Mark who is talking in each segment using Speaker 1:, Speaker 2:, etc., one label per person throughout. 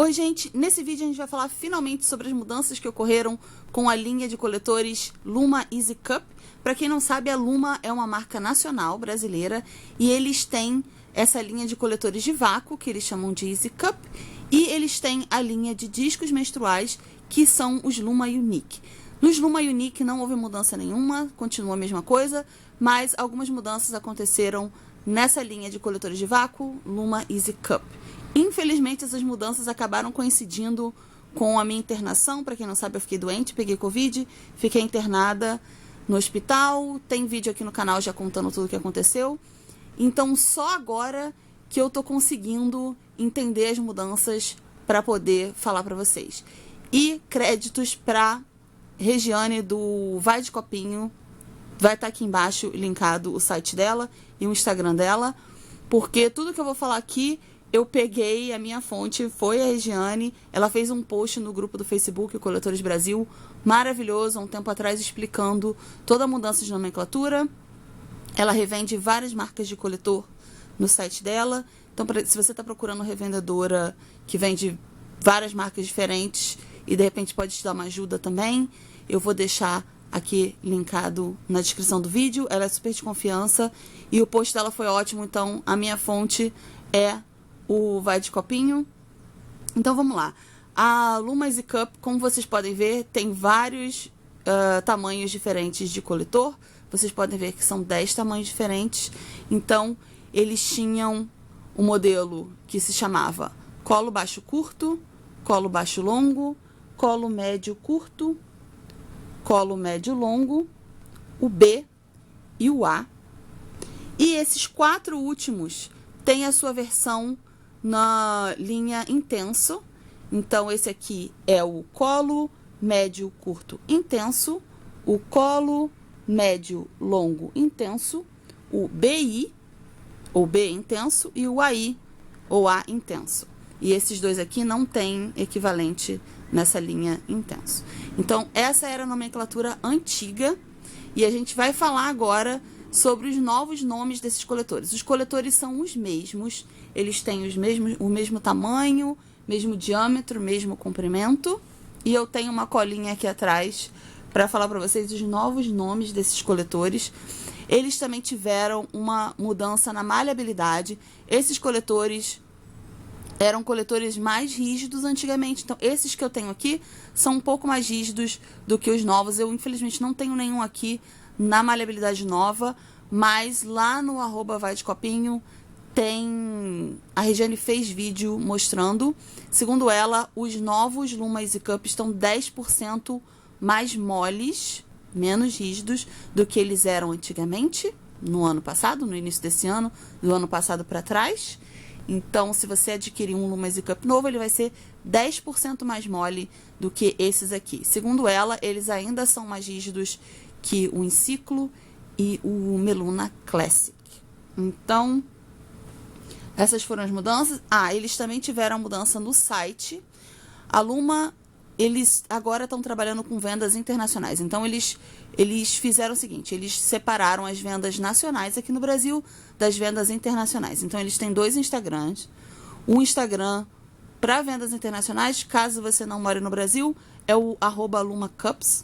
Speaker 1: Oi gente, nesse vídeo a gente vai falar finalmente sobre as mudanças que ocorreram com a linha de coletores Luma Easy Cup. Para quem não sabe, a Luma é uma marca nacional brasileira e eles têm essa linha de coletores de vácuo, que eles chamam de Easy Cup, e eles têm a linha de discos menstruais, que são os Luma Unique. Nos Luma Unique não houve mudança nenhuma, continua a mesma coisa, mas algumas mudanças aconteceram nessa linha de coletores de vácuo, Luma Easy Cup. Infelizmente, essas mudanças acabaram coincidindo com a minha internação. Para quem não sabe, eu fiquei doente, peguei Covid, fiquei internada no hospital. Tem vídeo aqui no canal já contando tudo o que aconteceu. Então, só agora que eu tô conseguindo entender as mudanças para poder falar para vocês. E créditos para Regiane do Vai de Copinho. Vai estar aqui embaixo linkado o site dela e o Instagram dela, porque tudo que eu vou falar aqui eu peguei, a minha fonte foi a Regiane. Ela fez um post no grupo do Facebook, o Coletores Brasil, maravilhoso, há um tempo atrás, explicando toda a mudança de nomenclatura. Ela revende várias marcas de coletor no site dela. Então, se você está procurando revendedora que vende várias marcas diferentes e de repente pode te dar uma ajuda também, eu vou deixar aqui linkado na descrição do vídeo. Ela é super de confiança e o post dela foi ótimo, então a minha fonte é o Vai de Copinho. Então vamos lá. A Luma Easy Cup, como vocês podem ver, tem vários tamanhos diferentes de coletor. Vocês podem ver que são 10 tamanhos diferentes. Então eles tinham um modelo que se chamava colo baixo curto, colo baixo longo, colo médio curto, colo médio longo, o B e o A. E esses 4 últimos têm a sua versão na linha intenso. Então esse aqui é o colo médio curto intenso, o colo médio longo intenso, o BI ou B intenso e o AI ou A intenso. E esses dois aqui não têm equivalente nessa linha intenso. Então essa era a nomenclatura antiga e a gente vai falar agora sobre os novos nomes desses coletores. Os coletores são os mesmos, eles têm o mesmo tamanho, mesmo diâmetro, mesmo comprimento. E eu tenho uma colinha aqui atrás para falar para vocês os novos nomes desses coletores. Eles também tiveram uma mudança na maleabilidade. Esses coletores eram coletores mais rígidos antigamente. Então, esses que eu tenho aqui são um pouco mais rígidos do que os novos. Eu, infelizmente, não tenho nenhum aqui na maleabilidade nova, mas lá no @vai de copinho a Regiane fez vídeo mostrando. Segundo ela, os novos Luma Easy Cup estão 10% mais moles, menos rígidos do que eles eram antigamente, no ano passado, no início desse ano, do ano passado para trás. Então, se você adquirir um Luma Easy Cup novo, ele vai ser 10% mais mole do que esses aqui. Segundo ela, eles ainda são mais rígidos que o Enciclo e o Meluna Classic. Então, essas foram as mudanças. Eles também tiveram mudança no site. A Luma, eles agora estão trabalhando com vendas internacionais. Então, eles fizeram o seguinte, eles separaram as vendas nacionais aqui no Brasil das vendas internacionais. Então, eles têm 2 Instagrams. Um Instagram para vendas internacionais, caso você não more no Brasil, é o @LumaCups.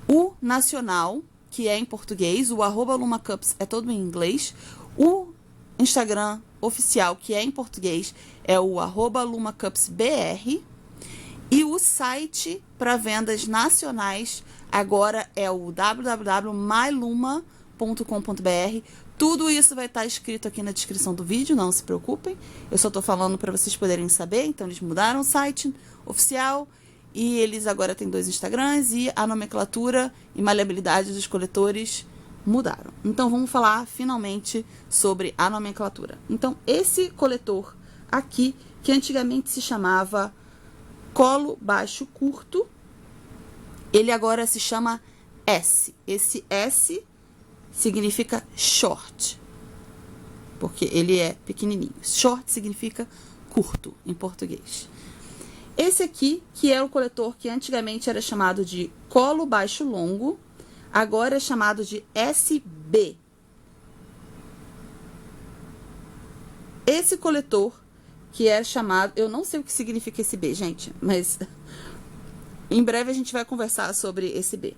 Speaker 1: O nacional, que é em português, o @LumaCups é todo em inglês. O Instagram oficial, que é em português, é o @LumaCupsBR. E o site para vendas nacionais agora é o www.myluma.com.br. Tudo isso vai estar escrito aqui na descrição do vídeo, não se preocupem. Eu só estou falando para vocês poderem saber. Então, eles mudaram o site oficial e eles agora têm 2 Instagrams e a nomenclatura e maleabilidade dos coletores mudaram. Então, vamos falar finalmente sobre a nomenclatura. Então, esse coletor aqui, que antigamente se chamava colo baixo curto, ele agora se chama S. Esse S significa short, porque ele é pequenininho. Short significa curto em português. Esse aqui, que é o coletor que antigamente era chamado de colo baixo longo, agora é chamado de SB. Esse coletor, que é chamado... Eu não sei o que significa esse B, gente, mas em breve a gente vai conversar sobre esse B.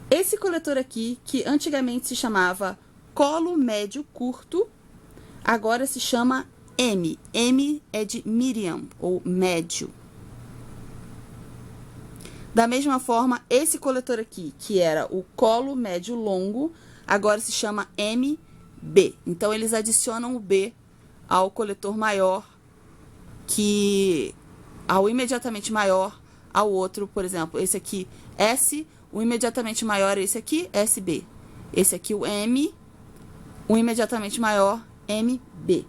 Speaker 1: Esse coletor aqui, que antigamente se chamava colo médio curto, agora se chama M. M é de medium, ou médio. Da mesma forma, esse coletor aqui, que era o colo médio longo, agora se chama MB. Então, eles adicionam o B ao coletor maior, ao imediatamente maior, ao outro, por exemplo, esse aqui S, o imediatamente maior é esse aqui, SB. Esse aqui o M, o imediatamente maior, MB.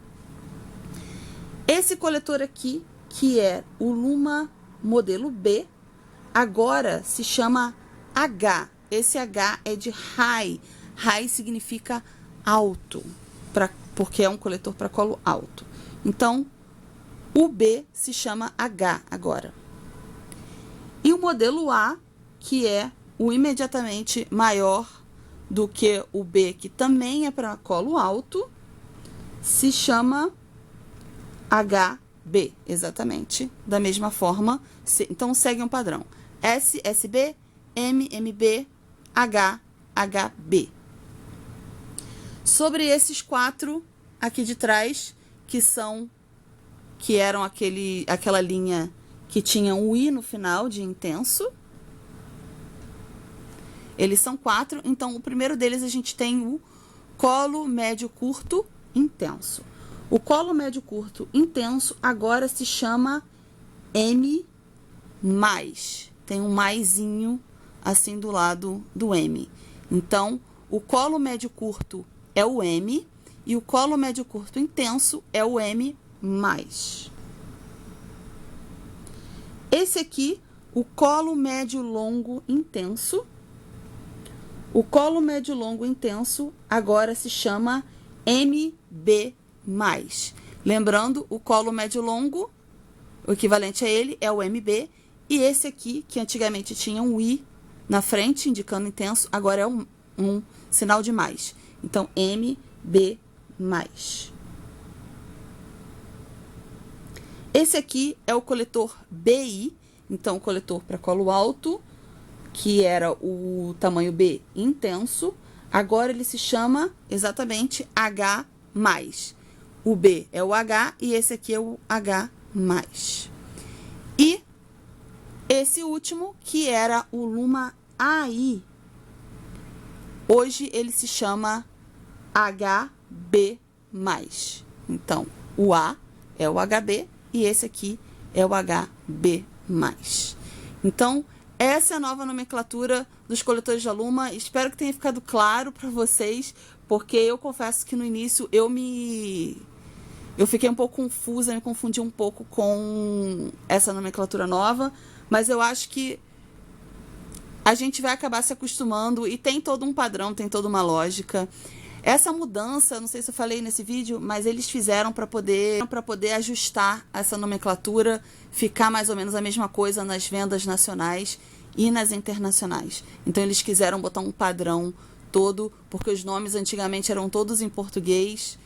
Speaker 1: Esse coletor aqui, que é o Luma modelo B, agora se chama H. Esse H é de high. High significa alto, porque é um coletor para colo alto. Então, o B se chama H agora. E o modelo A, que é o imediatamente maior do que o B, que também é para colo alto, se chama HB, exatamente, da mesma forma. Então, segue um padrão. S, SB, M, MB, H, HB. Sobre esses 4 aqui de trás, que eram aquela linha que tinha um I no final de intenso. Eles são 4, então o primeiro deles a gente tem o colo médio curto intenso. O colo médio curto intenso agora se chama M+. Tem um maisinho assim do lado do M. Então, o colo médio curto é o M e o colo médio curto intenso é o M+. Esse aqui, o colo médio longo intenso. O colo médio longo intenso agora se chama MB+. Lembrando, o colo médio longo, o equivalente a ele é o MB, e esse aqui, que antigamente tinha um I na frente, indicando intenso, agora é um sinal de mais. Então, MB+. Esse aqui é o coletor BI, então, o coletor para colo alto, que era o tamanho B intenso, agora ele se chama exatamente H+. O B é o H e esse aqui é o H+. E esse último, que era o Luma AI, hoje ele se chama HB+. Então, o A é o HB e esse aqui é o HB+. Então, essa é a nova nomenclatura dos coletores da Luma. Espero que tenha ficado claro para vocês, porque eu confesso que no início eu fiquei um pouco confusa, me confundi um pouco com essa nomenclatura nova, mas eu acho que a gente vai acabar se acostumando e tem todo um padrão, tem toda uma lógica. Essa mudança, não sei se eu falei nesse vídeo, mas eles fizeram para poder ajustar essa nomenclatura, ficar mais ou menos a mesma coisa nas vendas nacionais e nas internacionais. Então, eles quiseram botar um padrão todo, porque os nomes antigamente eram todos em português,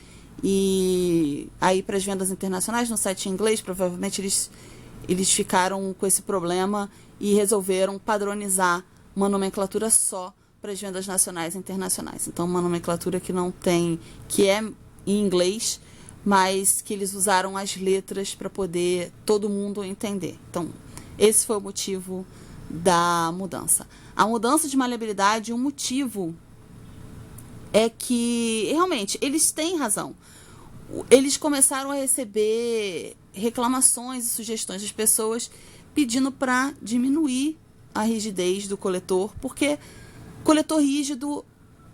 Speaker 1: e aí para as vendas internacionais, no site em inglês, provavelmente eles ficaram com esse problema e resolveram padronizar uma nomenclatura só para as vendas nacionais e internacionais. Então, uma nomenclatura que é em inglês, mas que eles usaram as letras para poder todo mundo entender. Então, esse foi o motivo da mudança. A mudança de maleabilidade, o motivo é que, realmente, eles têm razão. Eles começaram a receber reclamações e sugestões das pessoas pedindo para diminuir a rigidez do coletor, porque coletor rígido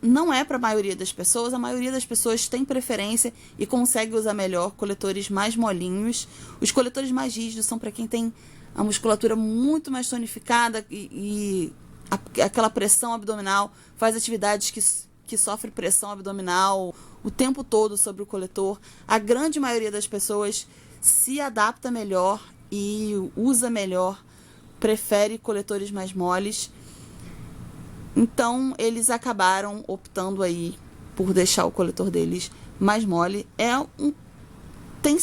Speaker 1: não é para a maioria das pessoas. A maioria das pessoas tem preferência e consegue usar melhor coletores mais molinhos. Os coletores mais rígidos são para quem tem a musculatura muito mais tonificada e aquela pressão abdominal, faz atividades que sofre pressão abdominal o tempo todo sobre o coletor. A grande maioria das pessoas se adapta melhor e usa melhor, prefere coletores mais moles. Então, eles acabaram optando aí por deixar o coletor deles mais mole. Tem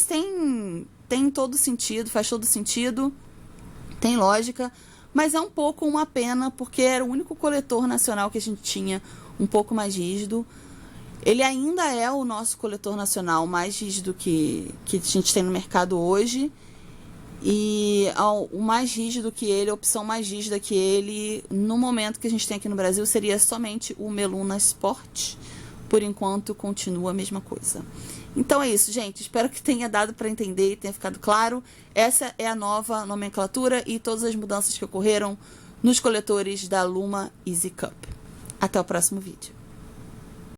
Speaker 1: tem todo sentido, faz todo sentido, tem lógica, mas é um pouco uma pena, porque era o único coletor nacional que a gente tinha um pouco mais rígido. Ele ainda é o nosso coletor nacional mais rígido que a gente tem no mercado hoje. E o mais rígido que ele, a opção mais rígida que ele, no momento que a gente tem aqui no Brasil, seria somente o Meluna Sport. Por enquanto, continua a mesma coisa. Então é isso, gente. Espero que tenha dado para entender e tenha ficado claro. Essa é a nova nomenclatura e todas as mudanças que ocorreram nos coletores da Luma Easy Cup. Até o próximo vídeo.